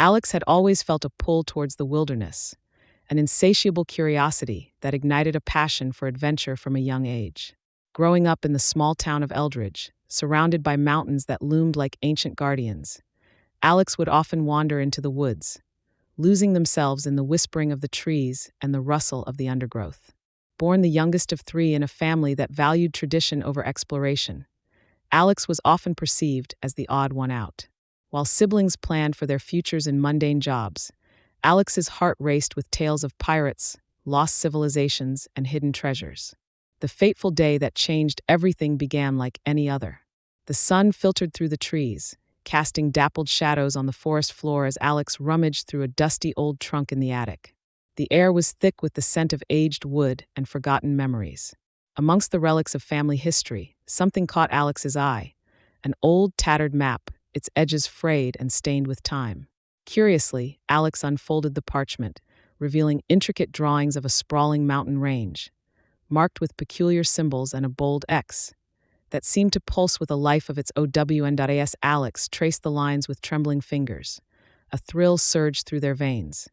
Alex had always felt a pull towards the wilderness, an insatiable curiosity that ignited a passion for adventure from a young age. Growing up in the small town of Eldridge, surrounded by mountains that loomed like ancient guardians, Alex would often wander into the woods, losing themselves in the whispering of the trees and the rustle of the undergrowth. Born the youngest of three in a family that valued tradition over exploration, Alex was often perceived as the odd one out. While siblings planned for their futures in mundane jobs, Alex's heart raced with tales of pirates, lost civilizations, and hidden treasures. The fateful day that changed everything began like any other. The sun filtered through the trees, casting dappled shadows on the forest floor as Alex rummaged through a dusty old trunk in the attic. The air was thick with the scent of aged wood and forgotten memories. Amongst the relics of family history, something caught Alex's eye: an old, tattered map, its edges frayed and stained with time. Curiously, Alex unfolded the parchment, revealing intricate drawings of a sprawling mountain range, marked with peculiar symbols and a bold X that seemed to pulse with a life of its own. As Alex traced the lines with trembling fingers, a thrill surged through their veins.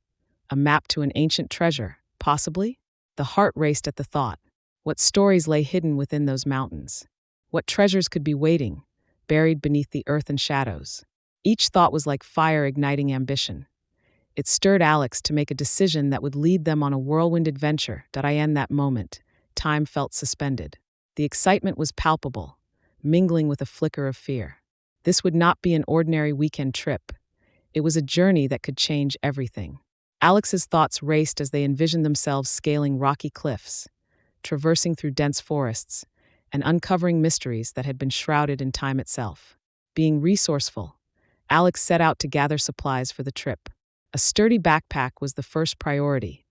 A map to an ancient treasure, possibly? The heart raced at the thought. What stories lay hidden within those mountains? What treasures could be waiting, buried beneath the earth and shadows? Each thought was like fire igniting ambition. It stirred Alex to make a decision that would lead them on a whirlwind adventure. In that moment, time felt suspended. The excitement was palpable, mingling with a flicker of fear. This would not be an ordinary weekend trip. It was a journey that could change everything. Alex's thoughts raced as they envisioned themselves scaling rocky cliffs, traversing through dense forests, and uncovering mysteries that had been shrouded in time itself. Being resourceful, Alex set out to gather supplies for the trip. A sturdy backpack was the first priority,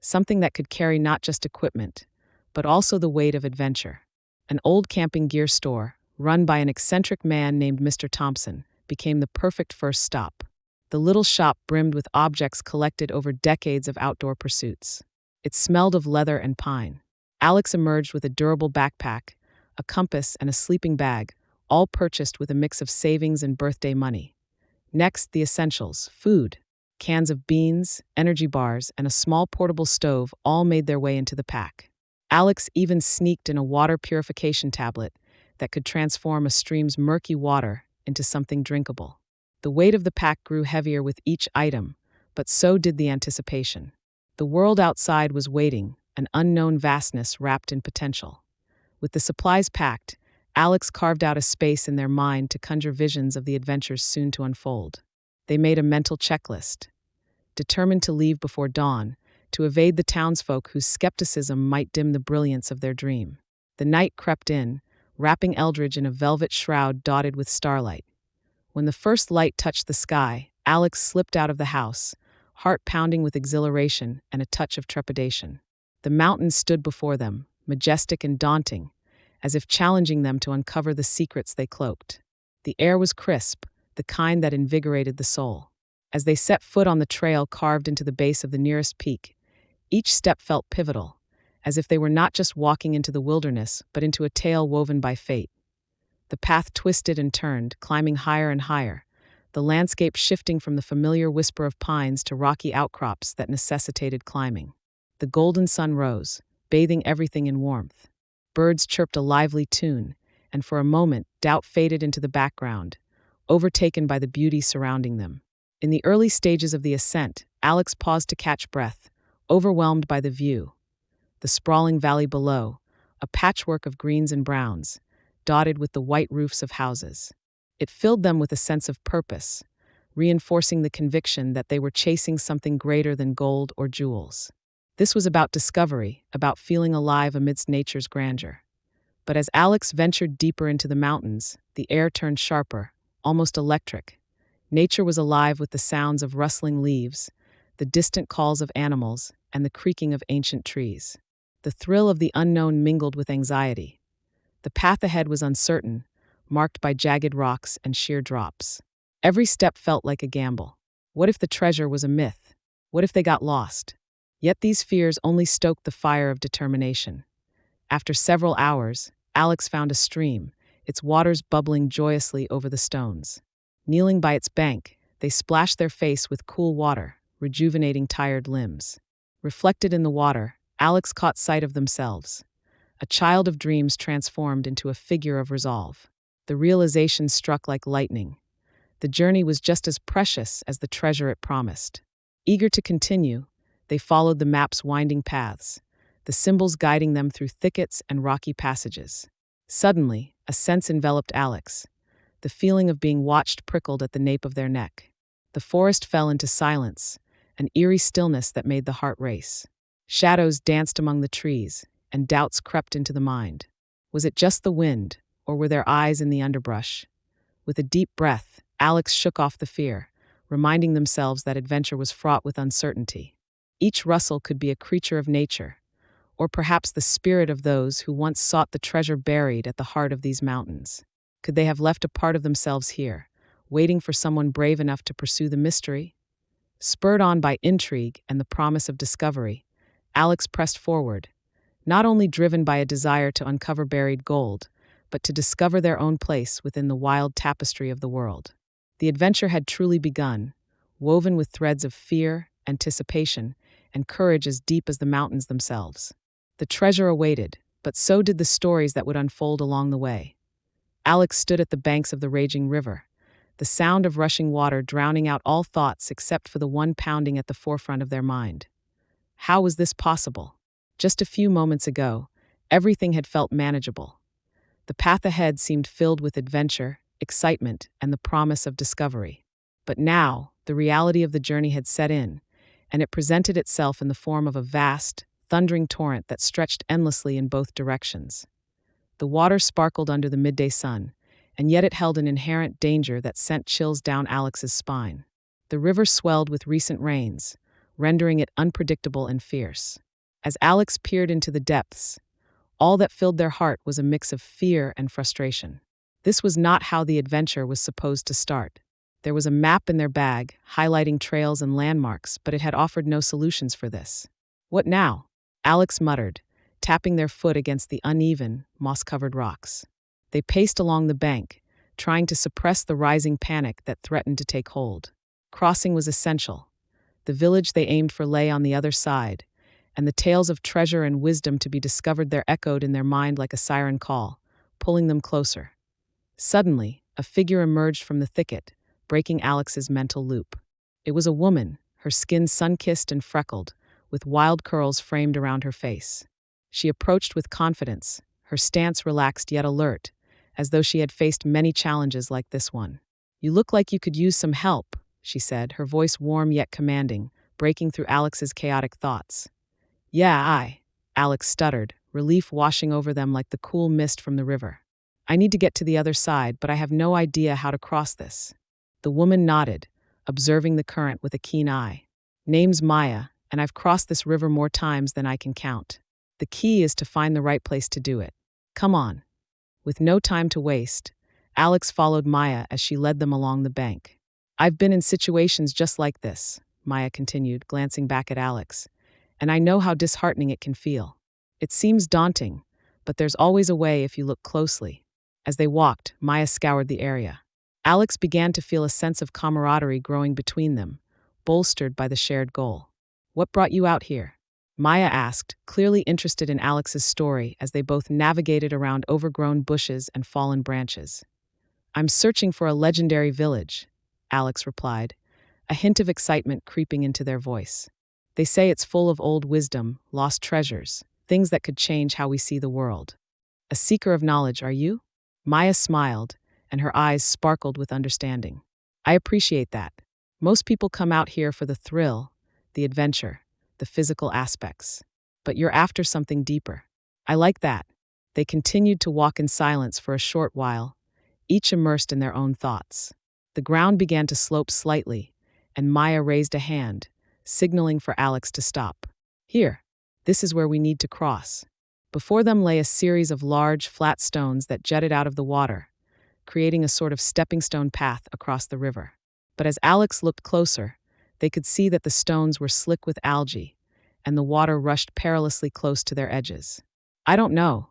something that could carry not just equipment, but also the weight of adventure. An old camping gear store, run by an eccentric man named Mr. Thompson, became the perfect first stop. The little shop brimmed with objects collected over decades of outdoor pursuits. It smelled of leather and pine. Alex emerged with a durable backpack, a compass, and a sleeping bag, all purchased with a mix of savings and birthday money. Next, the essentials: food, cans of beans, energy bars, and a small portable stove all made their way into the pack. Alex even sneaked in a water purification tablet that could transform a stream's murky water into something drinkable. The weight of the pack grew heavier with each item, but so did the anticipation. The world outside was waiting, an unknown vastness wrapped in potential. With the supplies packed, Alex carved out a space in their mind to conjure visions of the adventures soon to unfold. They made a mental checklist, determined to leave before dawn, to evade the townsfolk whose skepticism might dim the brilliance of their dream. The night crept in, wrapping Eldridge in a velvet shroud dotted with starlight. When the first light touched the sky, Alex slipped out of the house, heart pounding with exhilaration and a touch of trepidation. The mountains stood before them, majestic and daunting, as if challenging them to uncover the secrets they cloaked. The air was crisp, the kind that invigorated the soul. As they set foot on the trail carved into the base of the nearest peak, each step felt pivotal, as if they were not just walking into the wilderness, but into a tale woven by fate. The path twisted and turned, climbing higher and higher, the landscape shifting from the familiar whisper of pines to rocky outcrops that necessitated climbing. The golden sun rose, bathing everything in warmth. Birds chirped a lively tune, and for a moment, doubt faded into the background, overtaken by the beauty surrounding them. In the early stages of the ascent, Alex paused to catch breath, overwhelmed by the view. The sprawling valley below, a patchwork of greens and browns, dotted with the white roofs of houses. It filled them with a sense of purpose, reinforcing the conviction that they were chasing something greater than gold or jewels. This was about discovery, about feeling alive amidst nature's grandeur. But as Alex ventured deeper into the mountains, the air turned sharper, almost electric. Nature was alive with the sounds of rustling leaves, the distant calls of animals, and the creaking of ancient trees. The thrill of the unknown mingled with anxiety. The path ahead was uncertain, marked by jagged rocks and sheer drops. Every step felt like a gamble. What if the treasure was a myth? What if they got lost? Yet these fears only stoked the fire of determination. After several hours, Alex found a stream, its waters bubbling joyously over the stones. Kneeling by its bank, they splashed their face with cool water, rejuvenating tired limbs. Reflected in the water, Alex caught sight of themselves. A child of dreams transformed into a figure of resolve. The realization struck like lightning. The journey was just as precious as the treasure it promised. Eager to continue, they followed the map's winding paths, the symbols guiding them through thickets and rocky passages. Suddenly, a sense enveloped Alex. The feeling of being watched prickled at the nape of their neck. The forest fell into silence, an eerie stillness that made the heart race. Shadows danced among the trees, and doubts crept into the mind. Was it just the wind, or were their eyes in the underbrush? With a deep breath, Alex shook off the fear, reminding themselves that adventure was fraught with uncertainty. Each rustle could be a creature of nature, or perhaps the spirit of those who once sought the treasure buried at the heart of these mountains. Could they have left a part of themselves here, waiting for someone brave enough to pursue the mystery? Spurred on by intrigue and the promise of discovery, Alex pressed forward, not only driven by a desire to uncover buried gold, but to discover their own place within the wild tapestry of the world. The adventure had truly begun, woven with threads of fear, anticipation, and courage as deep as the mountains themselves. The treasure awaited, but so did the stories that would unfold along the way. Alex stood at the banks of the raging river, the sound of rushing water drowning out all thoughts except for the one pounding at the forefront of their mind. How was this possible? Just a few moments ago, everything had felt manageable. The path ahead seemed filled with adventure, excitement, and the promise of discovery. But now, the reality of the journey had set in, and it presented itself in the form of a vast, thundering torrent that stretched endlessly in both directions. The water sparkled under the midday sun, and yet it held an inherent danger that sent chills down Alex's spine. The river swelled with recent rains, rendering it unpredictable and fierce. As Alex peered into the depths, all that filled their heart was a mix of fear and frustration. This was not how the adventure was supposed to start. There was a map in their bag, highlighting trails and landmarks, but it had offered no solutions for this. What now? Alex muttered, tapping their foot against the uneven, moss-covered rocks. They paced along the bank, trying to suppress the rising panic that threatened to take hold. Crossing was essential. The village they aimed for lay on the other side, and the tales of treasure and wisdom to be discovered there echoed in their mind like a siren call, pulling them closer. Suddenly, a figure emerged from the thicket, breaking Alex's mental loop. It was a woman, her skin sun-kissed and freckled, with wild curls framed around her face. She approached with confidence, her stance relaxed yet alert, as though she had faced many challenges like this one. "You look like you could use some help," she said, her voice warm yet commanding, breaking through Alex's chaotic thoughts. "Yeah, Alex stuttered, relief washing over them like the cool mist from the river. "I need to get to the other side, but I have no idea how to cross this." The woman nodded, observing the current with a keen eye. "Name's Maya, and I've crossed this river more times than I can count. The key is to find the right place to do it. Come on." With no time to waste, Alex followed Maya as she led them along the bank. "I've been in situations just like this," Maya continued, glancing back at Alex, "and I know how disheartening it can feel. It seems daunting, but there's always a way if you look closely." As they walked, Maya scoured the area. Alex began to feel a sense of camaraderie growing between them, bolstered by the shared goal. "What brought you out here?" Maya asked, clearly interested in Alex's story as they both navigated around overgrown bushes and fallen branches. "I'm searching for a legendary village," Alex replied, a hint of excitement creeping into their voice. "They say it's full of old wisdom, lost treasures, things that could change how we see the world. A seeker of knowledge, are you?" Maya smiled, and her eyes sparkled with understanding. "I appreciate that. Most people come out here for the thrill, the adventure, the physical aspects. But you're after something deeper. I like that." They continued to walk in silence for a short while, each immersed in their own thoughts. The ground began to slope slightly, and Maya raised a hand, signaling for Alex to stop. "Here, this is where we need to cross." Before them lay a series of large, flat stones that jutted out of the water, creating a sort of stepping-stone path across the river. But as Alex looked closer, they could see that the stones were slick with algae, and the water rushed perilously close to their edges. "I don't know,"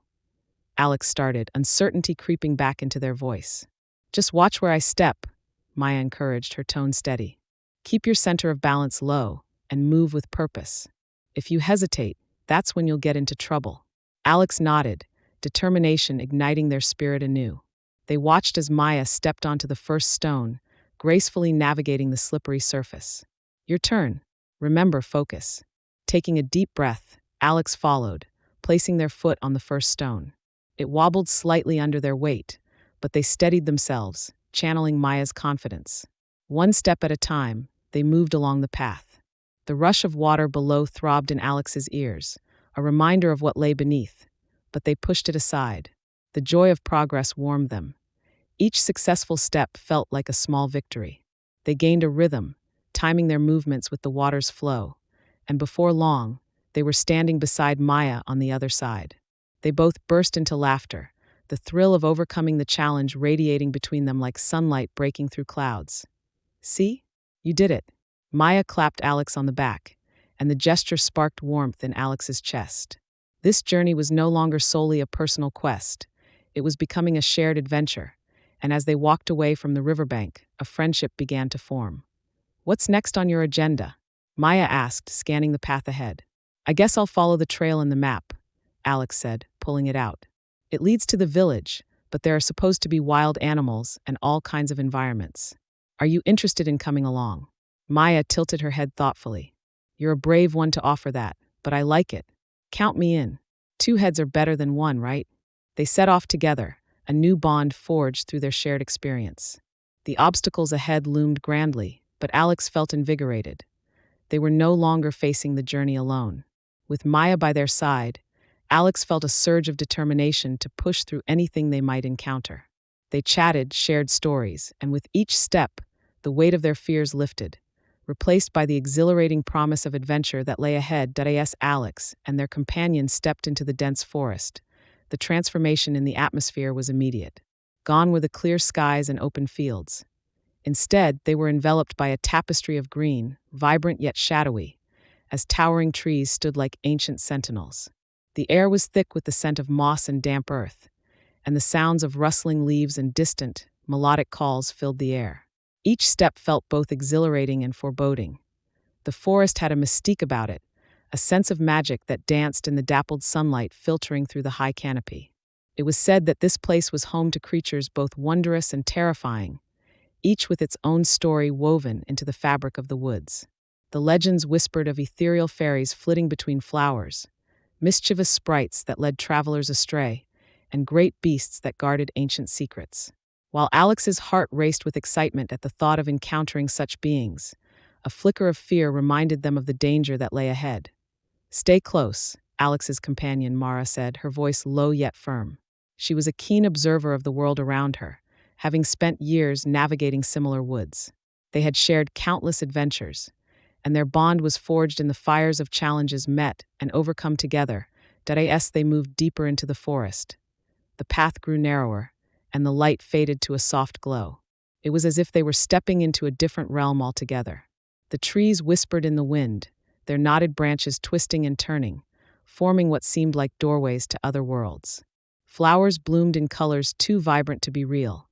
Alex started, uncertainty creeping back into their voice. "Just watch where I step," Maya encouraged, her tone steady. Keep your center of balance low and move with purpose. If you hesitate, that's when you'll get into trouble. Alex nodded, determination igniting their spirit anew. They watched as Maya stepped onto the first stone, gracefully navigating the slippery surface. Your turn. Remember, focus. Taking a deep breath, Alex followed, placing their foot on the first stone. It wobbled slightly under their weight, but they steadied themselves, channeling Maya's confidence. One step at a time, they moved along the path. The rush of water below throbbed in Alex's ears, a reminder of what lay beneath, but they pushed it aside. The joy of progress warmed them. Each successful step felt like a small victory. They gained a rhythm, timing their movements with the water's flow, and before long, they were standing beside Maya on the other side. They both burst into laughter, the thrill of overcoming the challenge radiating between them like sunlight breaking through clouds. See? You did it. Maya clapped Alex on the back, and the gesture sparked warmth in Alex's chest. This journey was no longer solely a personal quest. It was becoming a shared adventure, and as they walked away from the riverbank, a friendship began to form. What's next on your agenda? Maya asked, scanning the path ahead. I guess I'll follow the trail in the map, Alex said, pulling it out. It leads to the village, but there are supposed to be wild animals and all kinds of environments. Are you interested in coming along? Maya tilted her head thoughtfully. You're a brave one to offer that, but I like it. Count me in. 2 heads are better than 1, right? They set off together, a new bond forged through their shared experience. The obstacles ahead loomed grandly, but Alex felt invigorated. They were no longer facing the journey alone. With Maya by their side, Alex felt a surge of determination to push through anything they might encounter. They chatted, shared stories, and with each step, the weight of their fears lifted, replaced by the exhilarating promise of adventure that lay ahead. As Alex and their companions stepped into the dense forest, the transformation in the atmosphere was immediate. Gone were the clear skies and open fields. Instead, they were enveloped by a tapestry of green, vibrant yet shadowy, as towering trees stood like ancient sentinels. The air was thick with the scent of moss and damp earth, and the sounds of rustling leaves and distant, melodic calls filled the air. Each step felt both exhilarating and foreboding. The forest had a mystique about it, a sense of magic that danced in the dappled sunlight filtering through the high canopy. It was said that this place was home to creatures both wondrous and terrifying, each with its own story woven into the fabric of the woods. The legends whispered of ethereal fairies flitting between flowers, mischievous sprites that led travelers astray, and great beasts that guarded ancient secrets. While Alex's heart raced with excitement at the thought of encountering such beings, a flicker of fear reminded them of the danger that lay ahead. Stay close, Alex's companion Mara said, her voice low yet firm. She was a keen observer of the world around her, having spent years navigating similar woods. They had shared countless adventures, and their bond was forged in the fires of challenges met and overcome together. As they moved deeper into the forest, the path grew narrower, and the light faded to a soft glow. It was as if they were stepping into a different realm altogether. The trees whispered in the wind, their knotted branches twisting and turning, forming what seemed like doorways to other worlds. Flowers bloomed in colors too vibrant to be real,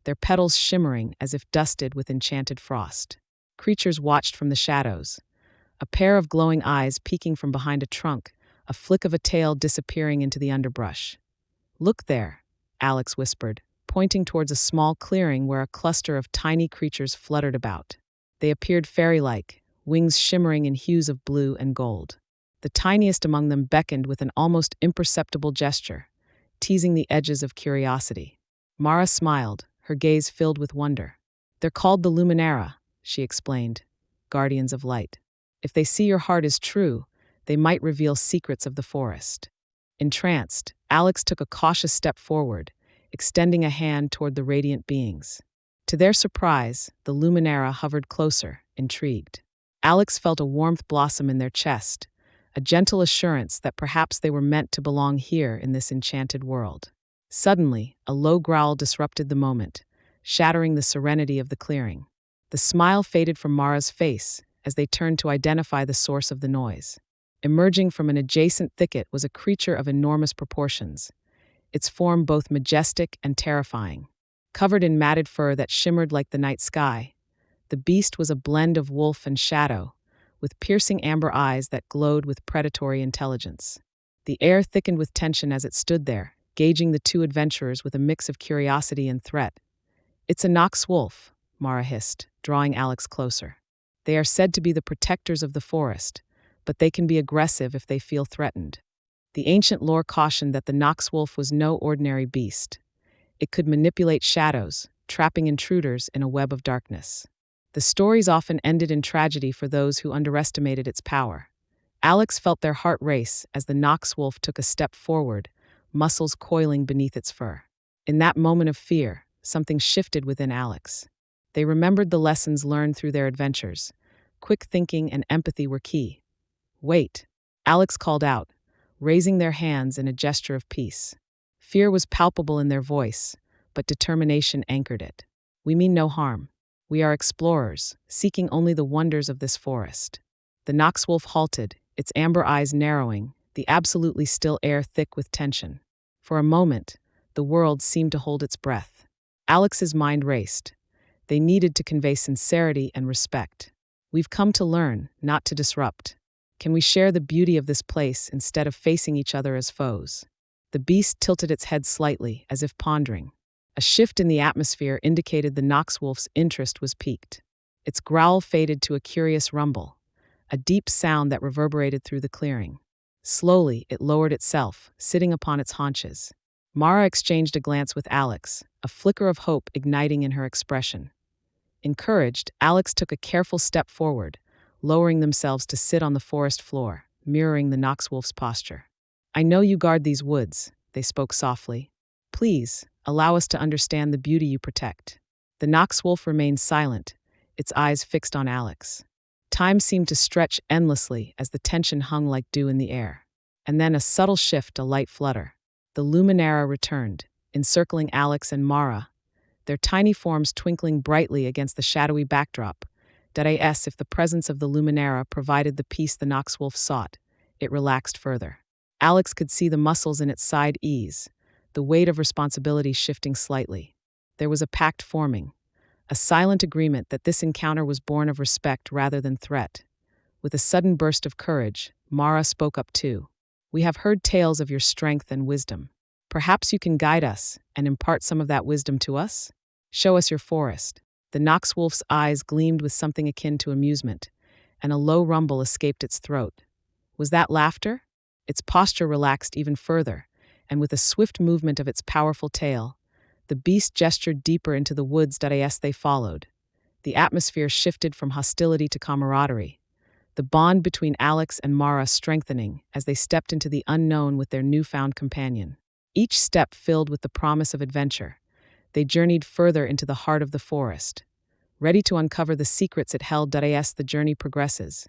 their petals shimmering as if dusted with enchanted frost. Creatures watched from the shadows, a pair of glowing eyes peeking from behind a trunk, a flick of a tail disappearing into the underbrush. Look there, Alex whispered, pointing towards a small clearing where a cluster of tiny creatures fluttered about. They appeared fairy-like, wings shimmering in hues of blue and gold. The tiniest among them beckoned with an almost imperceptible gesture, teasing the edges of curiosity. Mara smiled, her gaze filled with wonder. They're called the Luminara, she explained, guardians of light. If they see your heart is true, they might reveal secrets of the forest. Entranced, Alex took a cautious step forward, extending a hand toward the radiant beings. To their surprise, the Luminara hovered closer, intrigued. Alex felt a warmth blossom in their chest, a gentle assurance that perhaps they were meant to belong here in this enchanted world. Suddenly, a low growl disrupted the moment, shattering the serenity of the clearing. The smile faded from Mara's face as they turned to identify the source of the noise. Emerging from an adjacent thicket was a creature of enormous proportions, its form both majestic and terrifying. Covered in matted fur that shimmered like the night sky, the beast was a blend of wolf and shadow, with piercing amber eyes that glowed with predatory intelligence. The air thickened with tension as it stood there, gauging the two adventurers with a mix of curiosity and threat. "It's a Nox wolf," Mara hissed, drawing Alex closer. "They are said to be the protectors of the forest, but they can be aggressive if they feel threatened." The ancient lore cautioned that the Nox wolf was no ordinary beast. It could manipulate shadows, trapping intruders in a web of darkness. The stories often ended in tragedy for those who underestimated its power. Alex felt their heart race as the Nox wolf took a step forward, muscles coiling beneath its fur. In that moment of fear, something shifted within Alex. They remembered the lessons learned through their adventures. Quick thinking and empathy were key. "Wait," Alex called out, raising their hands in a gesture of peace. Fear was palpable in their voice, but determination anchored it. "We mean no harm. We are explorers, seeking only the wonders of this forest." The Nox wolf halted, its amber eyes narrowing, the absolutely still air thick with tension. For a moment, the world seemed to hold its breath. Alex's mind raced. They needed to convey sincerity and respect. "We've come to learn, not to disrupt. Can we share the beauty of this place instead of facing each other as foes?" The beast tilted its head slightly, as if pondering. A shift in the atmosphere indicated the Nox wolf's interest was piqued. Its growl faded to a curious rumble, a deep sound that reverberated through the clearing. Slowly, it lowered itself, sitting upon its haunches. Mara exchanged a glance with Alex, a flicker of hope igniting in her expression. Encouraged, Alex took a careful step forward, lowering themselves to sit on the forest floor, mirroring the Nox wolf's posture. "I know you guard these woods," they spoke softly. "Please, allow us to understand the beauty you protect." The Nox wolf remained silent, its eyes fixed on Alex. Time seemed to stretch endlessly as the tension hung like dew in the air. And then a subtle shift, a light flutter. The Luminara returned, encircling Alex and Mara, their tiny forms twinkling brightly against the shadowy backdrop. If the presence of the Luminara provided the peace the Nox wolf sought, it relaxed further. Alex could see the muscles in its side ease, the weight of responsibility shifting slightly. There was a pact forming, a silent agreement that this encounter was born of respect rather than threat. With a sudden burst of courage, Mara spoke up too. "We have heard tales of your strength and wisdom. Perhaps you can guide us and impart some of that wisdom to us? Show us your forest." The Nox wolf's eyes gleamed with something akin to amusement, and a low rumble escaped its throat. Was that laughter? Its posture relaxed even further, and with a swift movement of its powerful tail, the beast gestured deeper into the woods. They followed. The atmosphere shifted from hostility to camaraderie, the bond between Alex and Mara strengthening as they stepped into the unknown with their newfound companion. Each step filled with the promise of adventure, they journeyed further into the heart of the forest, ready to uncover the secrets it held. The journey progresses.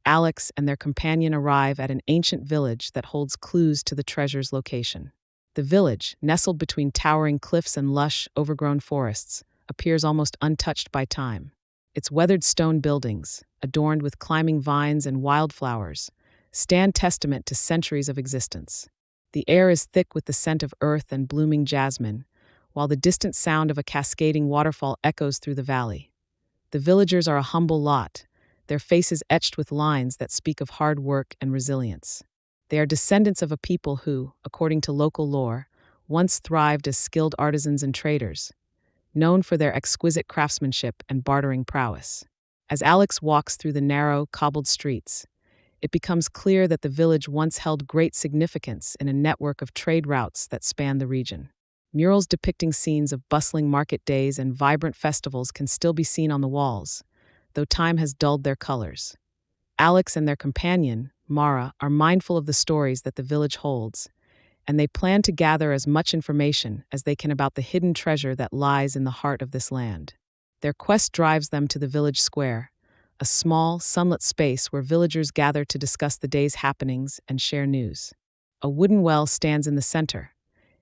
Alex and their companion arrive at an ancient village that holds clues to the treasure's location. The village, nestled between towering cliffs and lush, overgrown forests, appears almost untouched by time. Its weathered stone buildings, adorned with climbing vines and wildflowers, stand testament to centuries of existence. The air is thick with the scent of earth and blooming jasmine, while the distant sound of a cascading waterfall echoes through the valley. The villagers are a humble lot, their faces etched with lines that speak of hard work and resilience. They are descendants of a people who, according to local lore, once thrived as skilled artisans and traders, known for their exquisite craftsmanship and bartering prowess. As Alex walks through the narrow, cobbled streets, it becomes clear that the village once held great significance in a network of trade routes that span the region. Murals depicting scenes of bustling market days and vibrant festivals can still be seen on the walls, though time has dulled their colors. Alex and their companion, Mara, are mindful of the stories that the village holds, and they plan to gather as much information as they can about the hidden treasure that lies in the heart of this land. Their quest drives them to the village square, a small, sunlit space where villagers gather to discuss the day's happenings and share news. A wooden well stands in the center,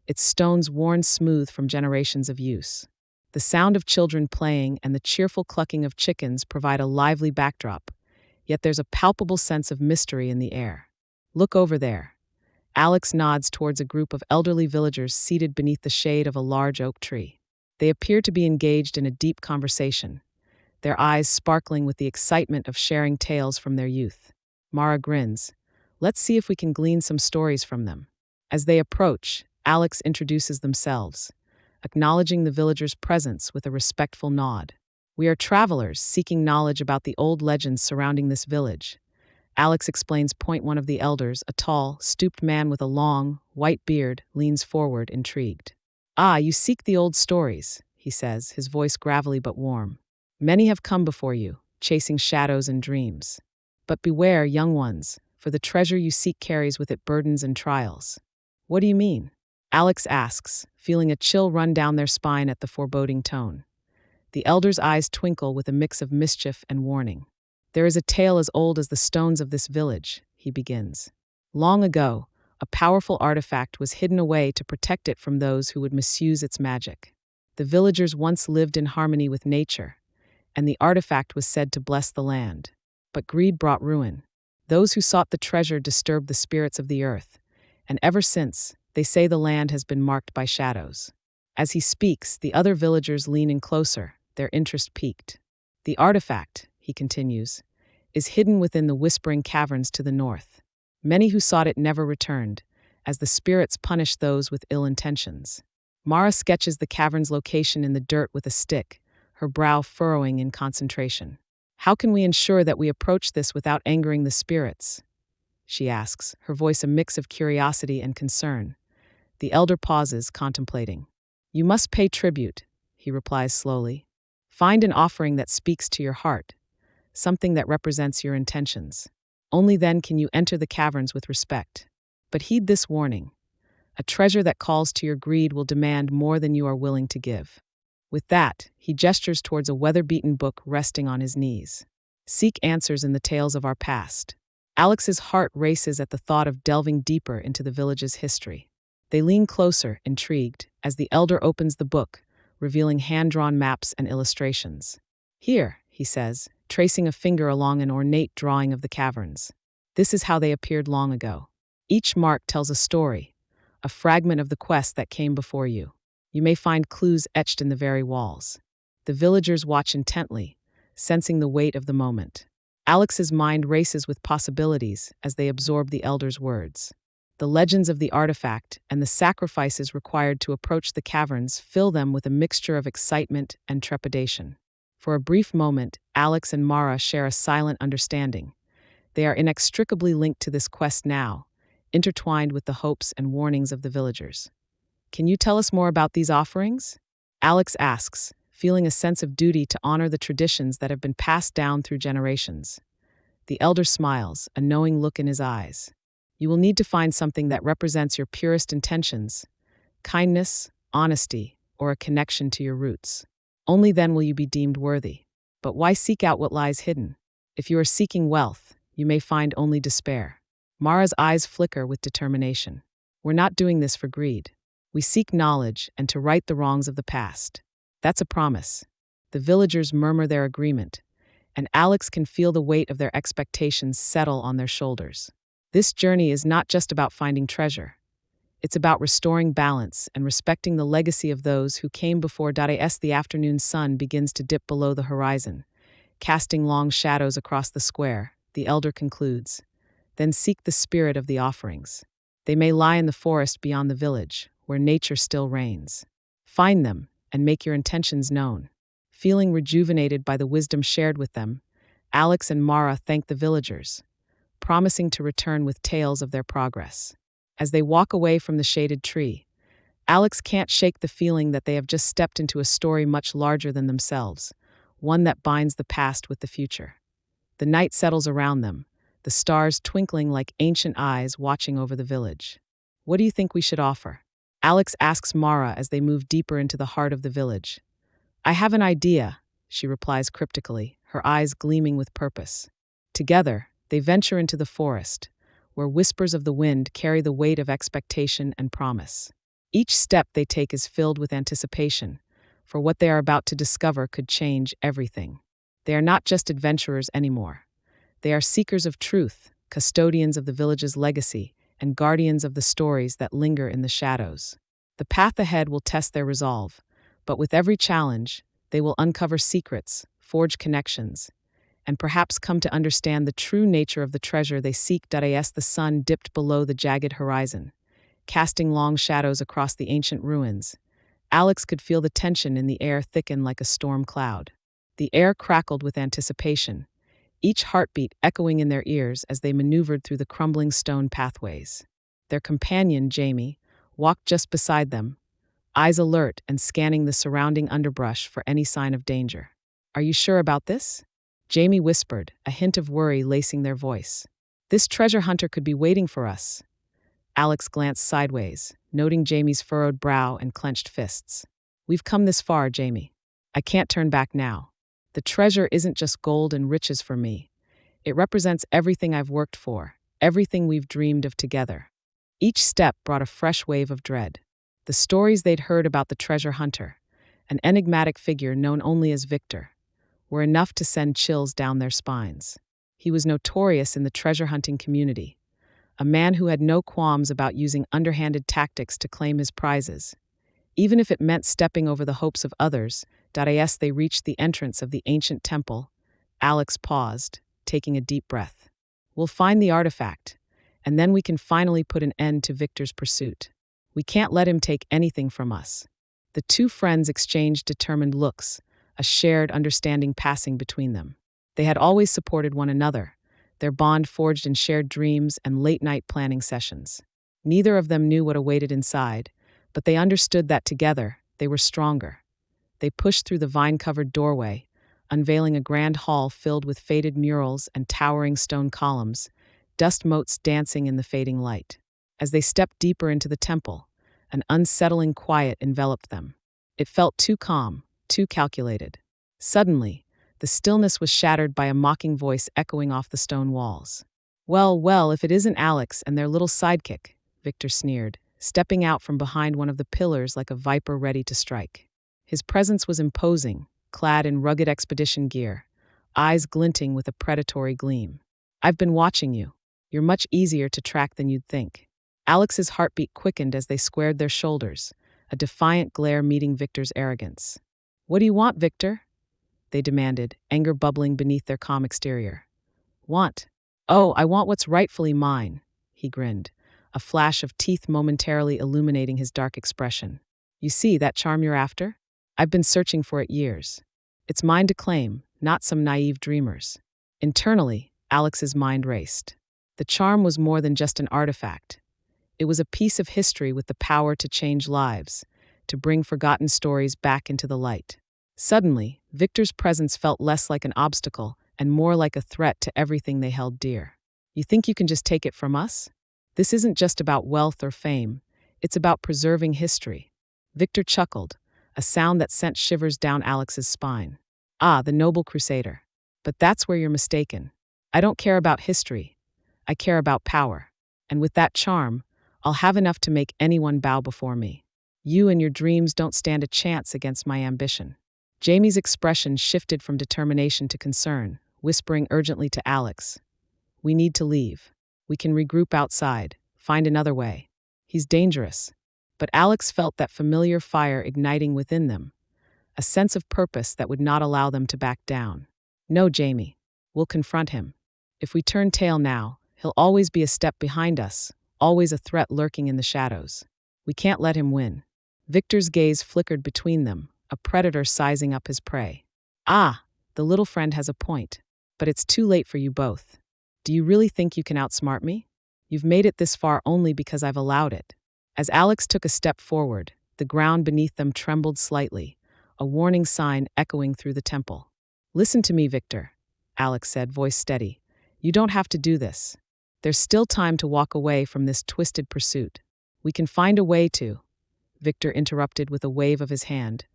its stones worn smooth from generations of use. The sound of children playing and the cheerful clucking of chickens provide a lively backdrop, yet there's a palpable sense of mystery in the air. "Look over there." Alex nods towards a group of elderly villagers seated beneath the shade of a large oak tree. They appear to be engaged in a deep conversation, their eyes sparkling with the excitement of sharing tales from their youth. Mara grins. Let's see if we can glean some stories from them. As they approach, Alex introduces themselves, acknowledging the villagers' presence with a respectful nod. We are travelers seeking knowledge about the old legends surrounding this village. Alex explains. Point one of the elders, a tall, stooped man with a long, white beard, leans forward, intrigued. Ah, you seek the old stories, he says, his voice gravelly but warm. Many have come before you, chasing shadows and dreams. But beware, young ones, for the treasure you seek carries with it burdens and trials. What do you mean? Alex asks, feeling a chill run down their spine at the foreboding tone. The elder's eyes twinkle with a mix of mischief and warning. There is a tale as old as the stones of this village, he begins. Long ago, a powerful artifact was hidden away to protect it from those who would misuse its magic. The villagers once lived in harmony with nature, and the artifact was said to bless the land. But greed brought ruin. Those who sought the treasure disturbed the spirits of the earth, and ever since, they say the land has been marked by shadows. As he speaks, the other villagers lean in closer, their interest piqued. The artifact, he continues, is hidden within the whispering caverns to the north. Many who sought it never returned, as the spirits punished those with ill intentions. Mara sketches the cavern's location in the dirt with a stick, her brow furrowing in concentration. How can we ensure that we approach this without angering the spirits? She asks, her voice a mix of curiosity and concern. The elder pauses, contemplating. You must pay tribute, he replies slowly. Find an offering that speaks to your heart, something that represents your intentions. Only then can you enter the caverns with respect. But heed this warning. A treasure that calls to your greed will demand more than you are willing to give. With that, he gestures towards a weather-beaten book resting on his knees. Seek answers in the tales of our past. Alex's heart races at the thought of delving deeper into the village's history. They lean closer, intrigued, as the elder opens the book, revealing hand-drawn maps and illustrations. Here, he says, tracing a finger along an ornate drawing of the caverns. This is how they appeared long ago. Each mark tells a story, a fragment of the quest that came before you. You may find clues etched in the very walls. The villagers watch intently, sensing the weight of the moment. Alex's mind races with possibilities as they absorb the elder's words. The legends of the artifact and the sacrifices required to approach the caverns fill them with a mixture of excitement and trepidation. For a brief moment, Alex and Mara share a silent understanding. They are inextricably linked to this quest now, intertwined with the hopes and warnings of the villagers. Can you tell us more about these offerings? Alex asks, feeling a sense of duty to honor the traditions that have been passed down through generations. The elder smiles, a knowing look in his eyes. You will need to find something that represents your purest intentions, kindness, honesty, or a connection to your roots. Only then will you be deemed worthy. But why seek out what lies hidden? If you are seeking wealth, you may find only despair. Mara's eyes flicker with determination. We're not doing this for greed. We seek knowledge and to right the wrongs of the past. That's a promise. The villagers murmur their agreement, and Alex can feel the weight of their expectations settle on their shoulders. This journey is not just about finding treasure. It's about restoring balance and respecting the legacy of those who came before us. The afternoon sun begins to dip below the horizon, casting long shadows across the square. The elder concludes. Then seek the spirit of the offerings. They may lie in the forest beyond the village, where nature still reigns. Find them and make your intentions known. Feeling rejuvenated by the wisdom shared with them, Alex and Mara thank the villagers, promising to return with tales of their progress. As they walk away from the shaded tree, Alex can't shake the feeling that they have just stepped into a story much larger than themselves, one that binds the past with the future. The night settles around them, the stars twinkling like ancient eyes watching over the village. What do you think we should offer? Alex asks Mara as they move deeper into the heart of the village. I have an idea, she replies cryptically, her eyes gleaming with purpose. Together, they venture into the forest, where whispers of the wind carry the weight of expectation and promise. Each step they take is filled with anticipation, for what they are about to discover could change everything. They are not just adventurers anymore. They are seekers of truth, custodians of the village's legacy, and guardians of the stories that linger in the shadows. The path ahead will test their resolve, But with every challenge, they will uncover secrets, forge connections, and perhaps come to understand the true nature of the treasure they seek. As the sun dipped below the jagged horizon, casting long shadows across the ancient ruins, Alex could feel the tension in the air thicken like a storm cloud. The air crackled with anticipation, each heartbeat echoing in their ears as they maneuvered through the crumbling stone pathways. Their companion, Jamie, walked just beside them, eyes alert and scanning the surrounding underbrush for any sign of danger. "Are you sure about this?" Jamie whispered, a hint of worry lacing their voice. "This treasure hunter could be waiting for us." Alex glanced sideways, noting Jamie's furrowed brow and clenched fists. "We've come this far, Jamie. I can't turn back now. The treasure isn't just gold and riches for me. It represents everything I've worked for, everything we've dreamed of together." Each step brought a fresh wave of dread. The stories they'd heard about the treasure hunter, an enigmatic figure known only as Victor, were enough to send chills down their spines. He was notorious in the treasure hunting community, a man who had no qualms about using underhanded tactics to claim his prizes, even if it meant stepping over the hopes of others. As they reached the entrance of the ancient temple, Alex paused, taking a deep breath. "We'll find the artifact, and then we can finally put an end to Victor's pursuit. We can't let him take anything from us." The two friends exchanged determined looks, a shared understanding passing between them. They had always supported one another, their bond forged in shared dreams and late-night planning sessions. Neither of them knew what awaited inside, but they understood that together, they were stronger. They pushed through the vine-covered doorway, unveiling a grand hall filled with faded murals and towering stone columns, dust motes dancing in the fading light. As they stepped deeper into the temple, an unsettling quiet enveloped them. It felt too calm, too calculated. Suddenly, the stillness was shattered by a mocking voice echoing off the stone walls. "Well, well, if it isn't Alex and their little sidekick," Victor sneered, stepping out from behind one of the pillars like a viper ready to strike. His presence was imposing, clad in rugged expedition gear, eyes glinting with a predatory gleam. "I've been watching you. You're much easier to track than you'd think." Alex's heartbeat quickened as they squared their shoulders, a defiant glare meeting Victor's arrogance. "What do you want, Victor?" they demanded, anger bubbling beneath their calm exterior. "Want? Oh, I want what's rightfully mine," he grinned, a flash of teeth momentarily illuminating his dark expression. "You see that charm you're after? I've been searching for it years. It's mine to claim, not some naive dreamer's." Internally, Alex's mind raced. The charm was more than just an artifact. It was a piece of history with the power to change lives, to bring forgotten stories back into the light. Suddenly, Victor's presence felt less like an obstacle and more like a threat to everything they held dear. "You think you can just take it from us? This isn't just about wealth or fame, it's about preserving history." Victor chuckled, a sound that sent shivers down Alex's spine. "Ah, the noble crusader. But that's where you're mistaken. I don't care about history. I care about power. And with that charm, I'll have enough to make anyone bow before me. You and your dreams don't stand a chance against my ambition." Jamie's expression shifted from determination to concern, whispering urgently to Alex, "We need to leave. We can regroup outside, find another way." "He's dangerous." But Alex felt that familiar fire igniting within them, a sense of purpose that would not allow them to back down. "No, Jamie. We'll confront him. If we turn tail now, he'll always be a step behind us, always a threat lurking in the shadows. We can't let him win." Victor's gaze flickered between them, a predator sizing up his prey. "Ah, the little friend has a point. But it's too late for you both. Do you really think you can outsmart me? You've made it this far only because I've allowed it." As Alex took a step forward, the ground beneath them trembled slightly, a warning sign echoing through the temple. "Listen to me, Victor," Alex said, voice steady. "You don't have to do this. There's still time to walk away from this twisted pursuit. We can find a way to," Victor interrupted with a wave of his hand,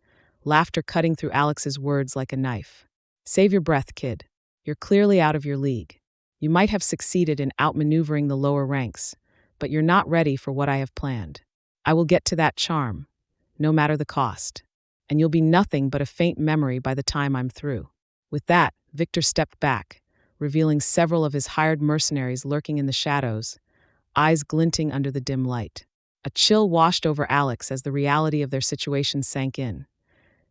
laughter cutting through Alex's words like a knife. "Save your breath, kid. You're clearly out of your league. You might have succeeded in outmaneuvering the lower ranks, but you're not ready for what I have planned. I will get to that charm, no matter the cost, and you'll be nothing but a faint memory by the time I'm through." With that, Victor stepped back, revealing several of his hired mercenaries lurking in the shadows, eyes glinting under the dim light. A chill washed over Alex as the reality of their situation sank in.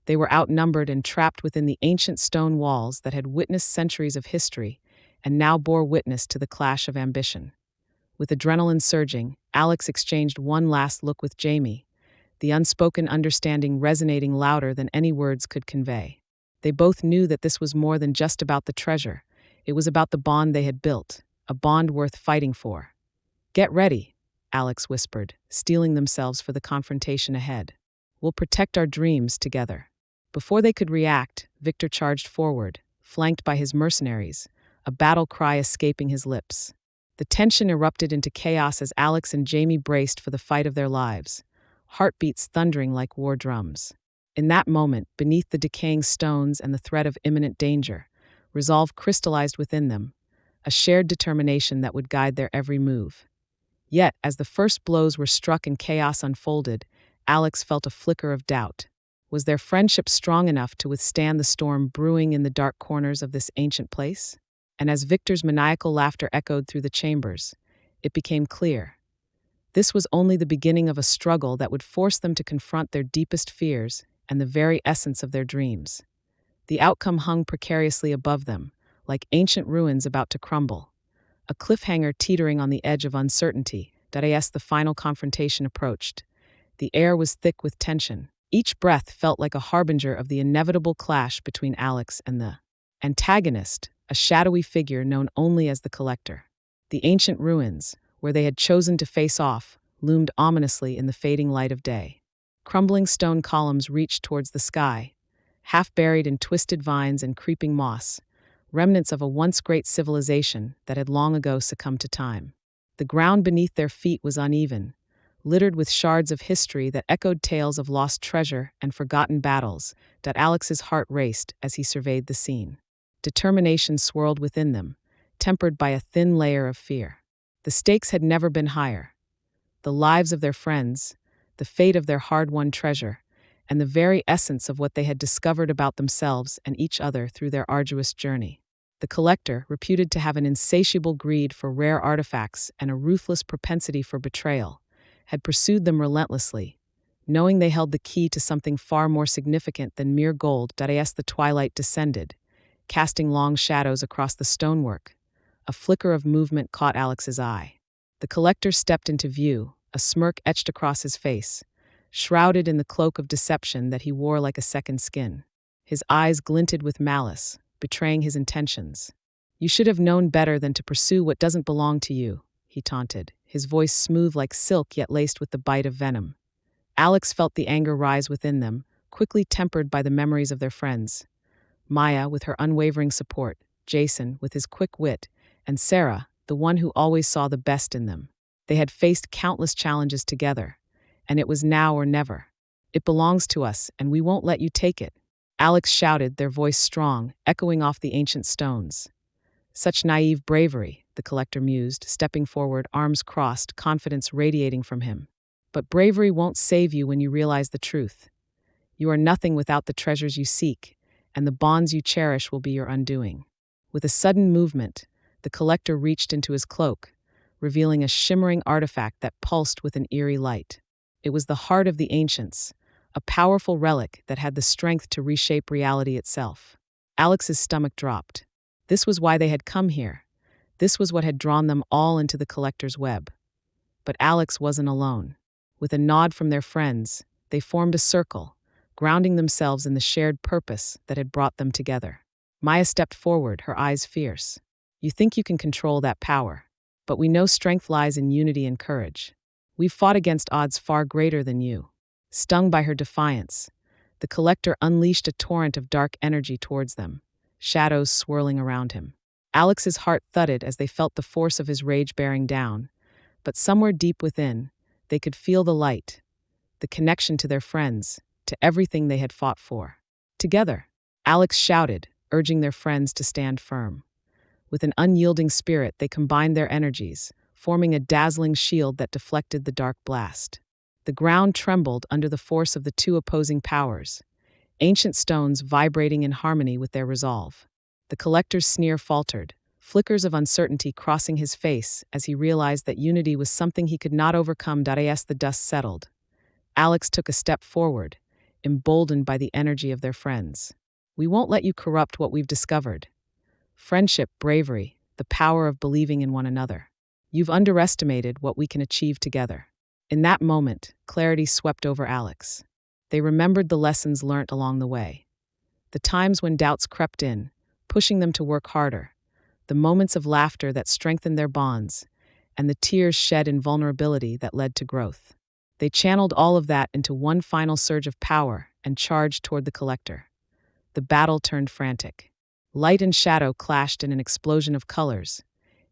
They were outnumbered and trapped within the ancient stone walls that had witnessed centuries of history and now bore witness to the clash of ambition. With adrenaline surging, Alex exchanged one last look with Jamie, the unspoken understanding resonating louder than any words could convey. They both knew that this was more than just about the treasure. It was about the bond they had built, a bond worth fighting for. "Get ready," Alex whispered, steeling themselves for the confrontation ahead. "We'll protect our dreams together." Before they could react, Victor charged forward, flanked by his mercenaries, a battle cry escaping his lips. The tension erupted into chaos as Alex and Jamie braced for the fight of their lives, heartbeats thundering like war drums. In that moment, beneath the decaying stones and the threat of imminent danger, resolve crystallized within them, a shared determination that would guide their every move. Yet, as the first blows were struck and chaos unfolded, Alex felt a flicker of doubt. Was their friendship strong enough to withstand the storm brewing in the dark corners of this ancient place? And as Victor's maniacal laughter echoed through the chambers, it became clear. This was only the beginning of a struggle that would force them to confront their deepest fears and the very essence of their dreams. The outcome hung precariously above them, like ancient ruins about to crumble, a cliffhanger teetering on the edge of uncertainty. As the final confrontation approached, the air was thick with tension. Each breath felt like a harbinger of the inevitable clash between Alex and the antagonist, a shadowy figure known only as the Collector. The ancient ruins, where they had chosen to face off, loomed ominously in the fading light of day. Crumbling stone columns reached towards the sky, half buried in twisted vines and creeping moss, remnants of a once great civilization that had long ago succumbed to time. The ground beneath their feet was uneven, littered with shards of history that echoed tales of lost treasure and forgotten battles. Alex's heart raced as he surveyed the scene. Determination swirled within them, tempered by a thin layer of fear. The stakes had never been higher. The lives of their friends, the fate of their hard-won treasure, and the very essence of what they had discovered about themselves and each other through their arduous journey. The Collector, reputed to have an insatiable greed for rare artifacts and a ruthless propensity for betrayal, had pursued them relentlessly, knowing they held the key to something far more significant than mere gold. As the twilight descended, casting long shadows across the stonework, a flicker of movement caught Alex's eye. The Collector stepped into view, a smirk etched across his face, shrouded in the cloak of deception that he wore like a second skin. His eyes glinted with malice, betraying his intentions. "You should have known better than to pursue what doesn't belong to you," he taunted, his voice smooth like silk yet laced with the bite of venom. Alex felt the anger rise within them, quickly tempered by the memories of their friends. Maya, with her unwavering support, Jason, with his quick wit, and Sarah, the one who always saw the best in them. They had faced countless challenges together, and it was now or never. "It belongs to us, and we won't let you take it," Alex shouted, their voice strong, echoing off the ancient stones. "Such naive bravery," the Collector mused, stepping forward, arms crossed, confidence radiating from him. "But bravery won't save you when you realize the truth. You are nothing without the treasures you seek, and the bonds you cherish will be your undoing." With a sudden movement, the Collector reached into his cloak, revealing a shimmering artifact that pulsed with an eerie light. It was the heart of the ancients, a powerful relic that had the strength to reshape reality itself. Alex's stomach dropped. This was why they had come here. This was what had drawn them all into the Collector's web. But Alex wasn't alone. With a nod from their friends, they formed a circle, grounding themselves in the shared purpose that had brought them together. Maya stepped forward, her eyes fierce. "You think you can control that power, but we know strength lies in unity and courage. We've fought against odds far greater than you." Stung by her defiance, the Collector unleashed a torrent of dark energy towards them, shadows swirling around him. Alex's heart thudded as they felt the force of his rage bearing down, but somewhere deep within, they could feel the light, the connection to their friends, to everything they had fought for. Together, Alex shouted, urging their friends to stand firm. With an unyielding spirit, they combined their energies, forming a dazzling shield that deflected the dark blast. The ground trembled under the force of the two opposing powers, ancient stones vibrating in harmony with their resolve. The Collector's sneer faltered, flickers of uncertainty crossing his face as he realized that unity was something he could not overcome. As the dust settled, Alex took a step forward, emboldened by the energy of their friends. "We won't let you corrupt what we've discovered. Friendship, bravery, the power of believing in one another. You've underestimated what we can achieve together." In that moment, clarity swept over Alex. They remembered the lessons learnt along the way. The times when doubts crept in, pushing them to work harder. The moments of laughter that strengthened their bonds, and the tears shed in vulnerability that led to growth. They channeled all of that into one final surge of power and charged toward the collector. The battle turned frantic. Light and shadow clashed in an explosion of colors,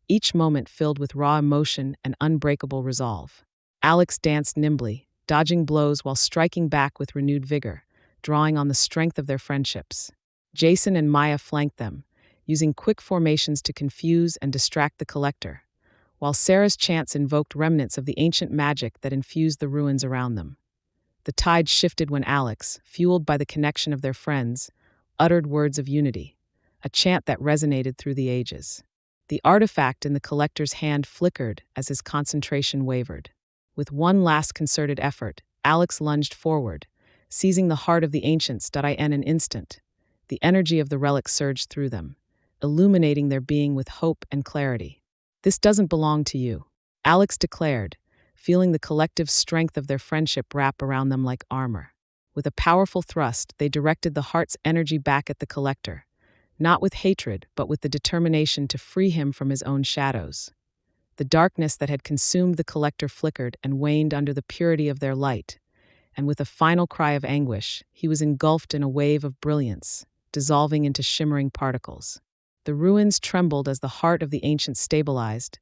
each moment filled with raw emotion and unbreakable resolve. Alex danced nimbly, dodging blows while striking back with renewed vigor, drawing on the strength of their friendships. Jason and Maya flanked them, using quick formations to confuse and distract the collector, while Sarah's chants invoked remnants of the ancient magic that infused the ruins around them. The tide shifted when Alex, fueled by the connection of their friends, uttered words of unity, a chant that resonated through the ages. The artifact in the collector's hand flickered as his concentration wavered. With one last concerted effort, Alex lunged forward, seizing the heart of the ancients in an instant. The energy of the relic surged through them, illuminating their being with hope and clarity. "This doesn't belong to you," Alex declared, feeling the collective strength of their friendship wrap around them like armor. With a powerful thrust, they directed the heart's energy back at the collector, not with hatred, but with the determination to free him from his own shadows. The darkness that had consumed the collector flickered and waned under the purity of their light, and with a final cry of anguish, he was engulfed in a wave of brilliance, dissolving into shimmering particles. The ruins trembled as the heart of the ancients stabilized,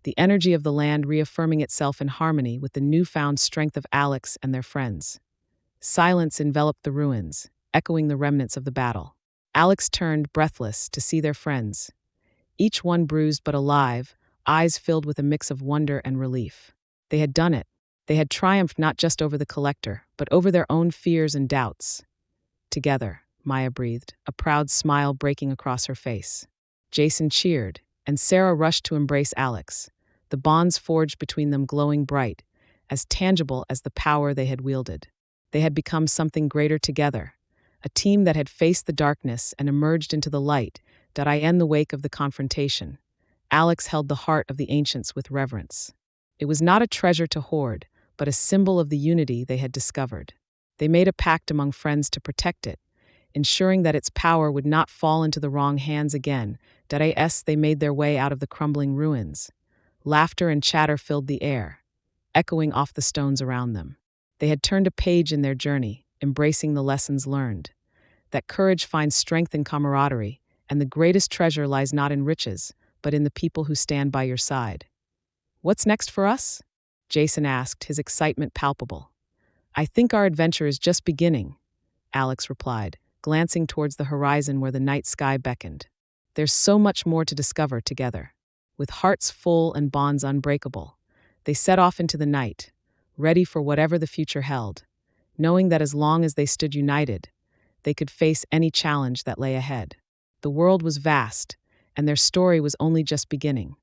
the energy of the land reaffirming itself in harmony with the newfound strength of Alex and their friends. Silence enveloped the ruins, echoing the remnants of the battle. Alex turned, breathless, to see their friends, each one bruised but alive, eyes filled with a mix of wonder and relief. They had done it. They had triumphed not just over the collector, but over their own fears and doubts. "Together," Maya breathed, a proud smile breaking across her face. Jason cheered, and Sarah rushed to embrace Alex, the bonds forged between them glowing bright, as tangible as the power they had wielded. They had become something greater together, a team that had faced the darkness and emerged into the light in the wake of the confrontation. Alex held the heart of the ancients with reverence. It was not a treasure to hoard, but a symbol of the unity they had discovered. They made a pact among friends to protect it, ensuring that its power would not fall into the wrong hands again. They made their way out of the crumbling ruins. Laughter and chatter filled the air, echoing off the stones around them. They had turned a page in their journey, embracing the lessons learned. That courage finds strength in camaraderie, and the greatest treasure lies not in riches, but in the people who stand by your side. "What's next for us?" Jason asked, his excitement palpable. "I think our adventure is just beginning," Alex replied, glancing towards the horizon where the night sky beckoned. "There's so much more to discover together." With hearts full and bonds unbreakable, they set off into the night, ready for whatever the future held, knowing that as long as they stood united, they could face any challenge that lay ahead. The world was vast, and their story was only just beginning.